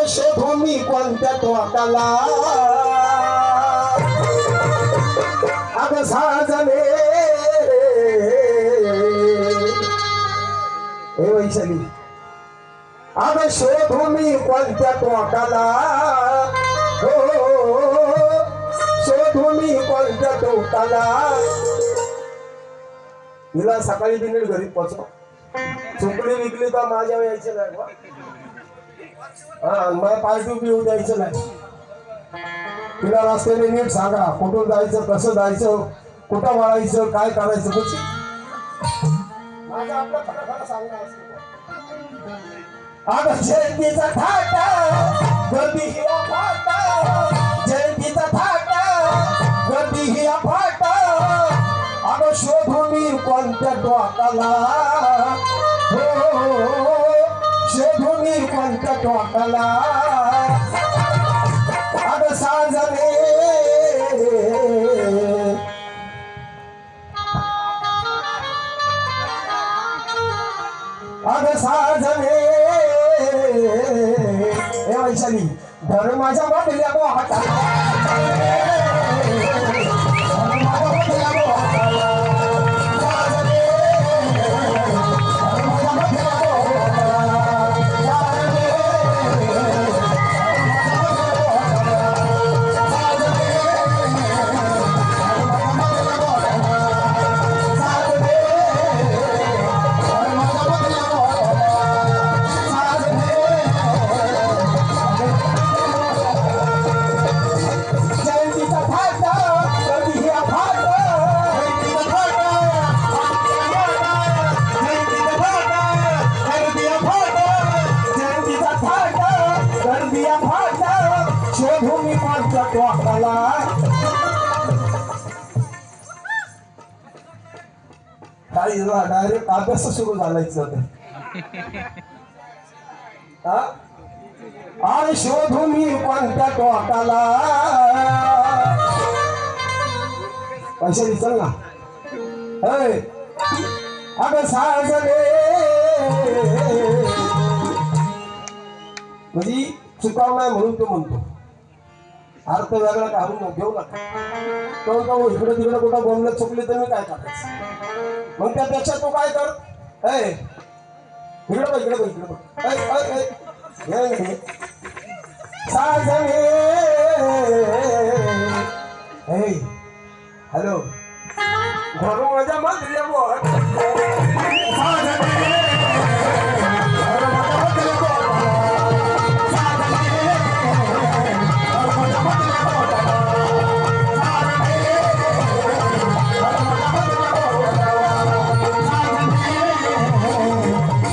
अगं शोधू मी कोणत्या तोटाला अगं साजने हे वैशाली अगं शोधू मी कोणत्या तोटाला हो शोधू मी कोणत्या तोटाला हिला सकाळी बिनीट घरी पोचव चुकली विकली तर माझ्या यायचं नाही बा हा मला पार्टी पिऊ द्यायचं नाही तिला रस्त्याने नीट सांगा कुठून जायचं कसं जायचं कुठं वळायचं काय करायचं कुठची माझं आपलं खरं खरं सांगणं असतं अगं जयंतीचा थाटा गर्दी ही फाटा जयंतीचा थाटा गर्दी ही फाटा अगं शोधू मी कोणत्या टोकाला हो शोधू मी कोणत्या टोकाला अगं साजने अगं साजने हे वैशाली धर्माच्या मधल्या हाताला भूमी पाठच्या टोकाला काय डायरेक्ट अभ्यास सुरू झालायचं आणि शोधू मी कोणत्या टोकाला पैसे चल ना अगं साजने म्हणजे चुकाव नाही म्हणून तो म्हणतो अर्थ वेगळा काढून घेऊ नका तो इकडे तिकडे कुठं बोलणं चुकली तर मी काय करायचं मग त्यापेक्षा तू काय कर इकडे साजने हॅलो घरून माझ्या मधल्या